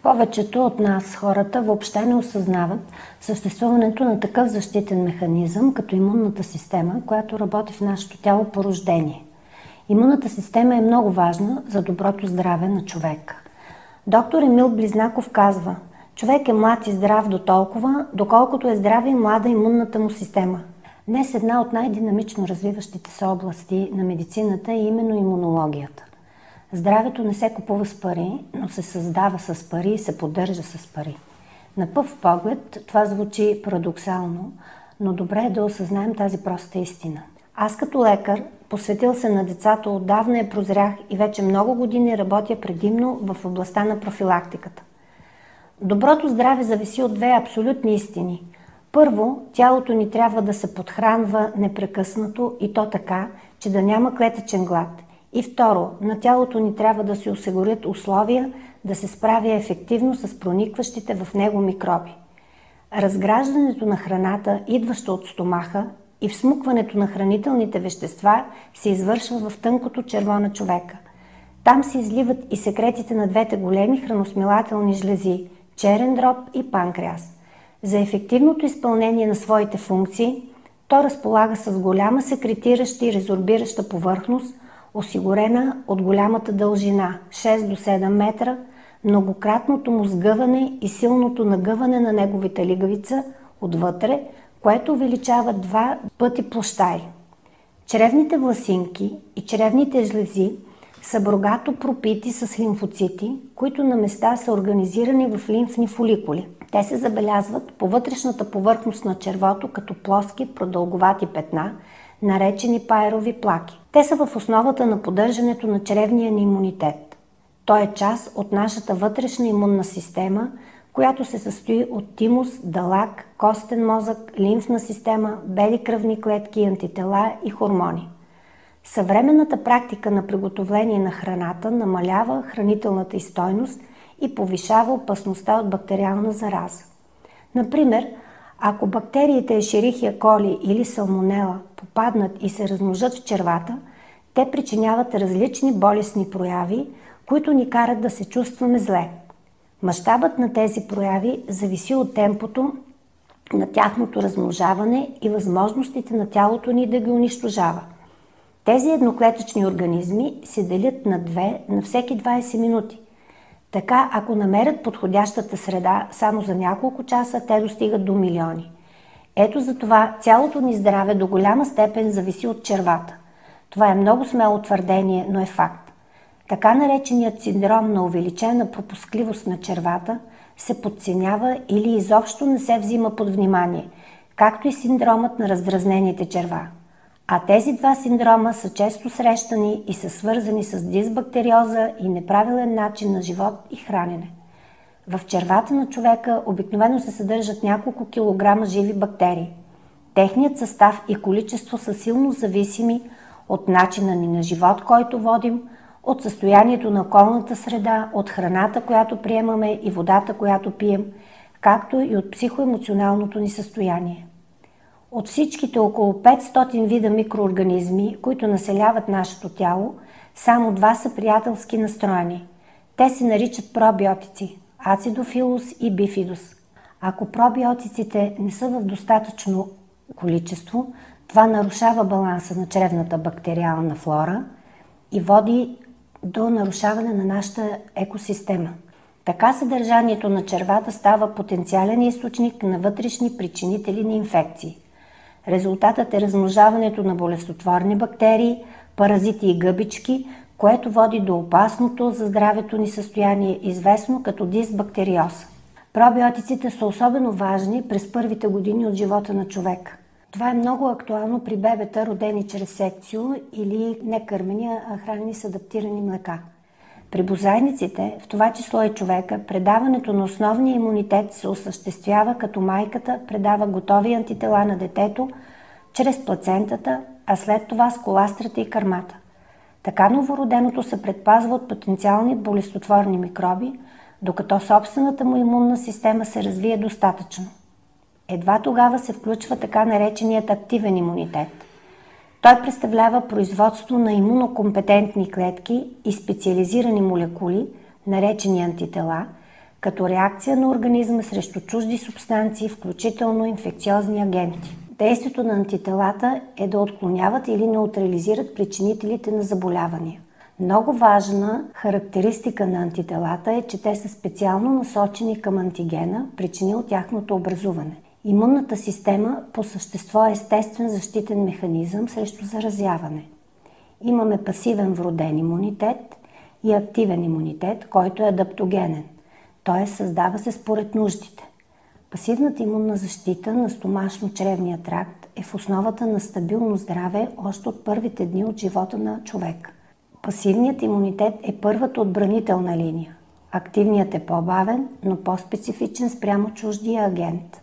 Повечето от нас, хората, въобще не осъзнават съществуването на такъв защитен механизъм, като имунната система, която работи в нашето тяло по рождение. Имунната система е много важна за доброто здраве на човека. Доктор Емил Близнаков казва: човек е млад и здрав до толкова, доколкото е здрава и млада имунната му система. Днес една от най-динамично развиващите се области на медицината е именно имунологията. Здравето не се купува с пари, но се създава с пари и се поддържа с пари. На пръв поглед това звучи парадоксално, но добре е да осъзнаем тази проста истина. Аз като лекар, посветил се на децата, отдавна я прозрях и вече много години работя предимно в областта на профилактиката. Доброто здраве зависи от две абсолютни истини. Първо, тялото ни трябва да се подхранва непрекъснато и то така, че да няма клетъчен глад. И второ, на тялото ни трябва да се осигурят условия да се справя ефективно с проникващите в него микроби. Разграждането на храната, идваща от стомаха, и всмукването на хранителните вещества се извършва в тънкото черво на човека. Там се изливат и секретите на двете големи храносмилателни жлези – черен дроб и панкреас. За ефективното изпълнение на своите функции то разполага с голяма секретираща и резорбираща повърхност, осигурена от голямата дължина 6 до 7 метра, многократното му сгъване и силното нагъване на неговите лигавица отвътре, което увеличава 2 пъти площта й. Чревните власинки и чревните жлези са богато пропити с лимфоцити, които на места са организирани в лимфни фоликули. Те се забелязват по вътрешната повърхност на червото като плоски, продълговати петна, наречени пайрови плаки. Те са в основата на поддържането на чревния ни имунитет. Той е част от нашата вътрешна имунна система, която се състои от тимус, дълак, костен мозък, лимфна система, бели кръвни клетки, антитела и хормони. Съвременната практика на приготовление на храната намалява хранителната й стойност и повишава опасността от бактериална зараза. Например, ако бактериите Escherichia coli или Salmonella попаднат и се размножат в червата, те причиняват различни болестни прояви, които ни карат да се чувстваме зле. Мащабът на тези прояви зависи от темпото на тяхното размножаване и възможностите на тялото ни да ги унищожава. Тези едноклетъчни организми се делят на две на всеки 20 минути. Така, ако намерят подходящата среда само за няколко часа, те достигат до милиони. Ето за това цялото ни здраве до голяма степен зависи от червата. Това е много смело твърдение, но е факт. Така нареченият синдром на увеличена пропускливост на червата се подценява или изобщо не се взима под внимание, както и синдромът на раздразнените черва. А тези два синдрома са често срещани и са свързани с дисбактериоза и неправилен начин на живот и хранене. В червата на човека обикновено се съдържат няколко килограма живи бактерии. Техният състав и количество са силно зависими от начина ни на живот, който водим, от състоянието на околната среда, от храната, която приемаме и водата, която пием, както и от психоемоционалното ни състояние. От всичките около 500 вида микроорганизми, които населяват нашето тяло, само 2 са приятелски настроени. Те се наричат пробиотици – ацидофилус и бифидус. Ако пробиотиците не са в достатъчно количество, това нарушава баланса на чревната бактериална флора и води до нарушаване на нашата екосистема. Така съдържанието на червата става потенциален източник на вътрешни причинители на инфекции. Резултатът е размножаването на болестотворни бактерии, паразити и гъбички, което води до опасното за здравето ни състояние, известно като дисбактериоза. Пробиотиците са особено важни през първите години от живота на човека. Това е много актуално при бебета, родени чрез секцио или некърмени, а хранени с адаптирани млека. При бозайниците, в това число и човека, предаването на основния имунитет се осъществява като майката предава готови антитела на детето чрез плацентата, а след това с коластрата и кърмата. Така новороденото се предпазва от потенциални болестотворни микроби, докато собствената му имунна система се развие достатъчно. Едва тогава се включва така нареченият активен имунитет. Той представлява производство на имунокомпетентни клетки и специализирани молекули, наречени антитела, като реакция на организма срещу чужди субстанции, включително инфекциозни агенти. Действието на антителата е да отклоняват или неутрализират причинителите на заболявания. Много важна характеристика на антителата е, че те са специално насочени към антигена, причинил тяхното образуване. Имунната система по същество е естествен защитен механизъм срещу заразяване. Имаме пасивен вроден имунитет и активен имунитет, който е адаптогенен, т.е. създава се според нуждите. Пасивната имунна защита на стомашно-чревния тракт е в основата на стабилно здраве още от първите дни от живота на човека. Пасивният имунитет е първата отбранителна линия. Активният е по-бавен, но по-специфичен спрямо чуждия агент.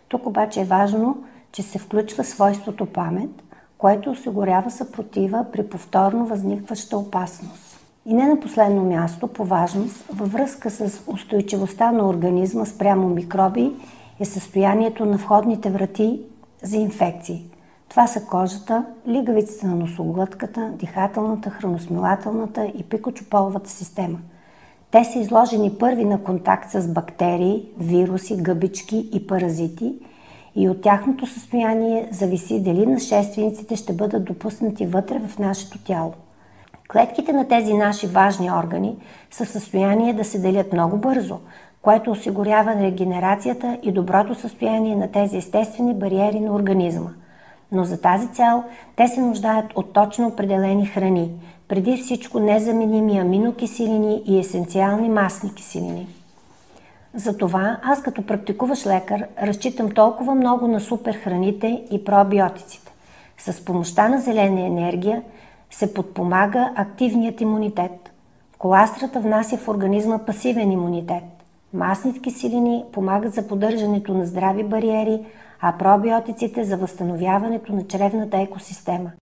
Тук обаче е важно, че се включва свойството памет, което осигурява съпротива при повторно възникваща опасност. И не на последно място по важност, във връзка с устойчивостта на организма спрямо микроби е състоянието на входните врати за инфекции. Това са кожата, лигавицата на носоглътката, дихателната, храносмилателната и пикочополовата система. Те са изложени първи на контакт с бактерии, вируси, гъбички и паразити и от тяхното състояние зависи дали нашествениците ще бъдат допуснати вътре в нашето тяло. Клетките на тези наши важни органи са в състояние да се делят много бързо, което осигурява регенерацията и доброто състояние на тези естествени бариери на организма. Но за тази цел те се нуждаят от точно определени храни, преди всичко незаменими аминокиселини и есенциални масни киселини. Затова аз като практикуващ лекар разчитам толкова много на суперхраните и пробиотиците. С помощта на зелена енергия се подпомага активният имунитет. Коластрата внася в организма пасивен имунитет. Масните киселини помагат за поддържането на здрави бариери, а пробиотиците за възстановяването на чревната екосистема.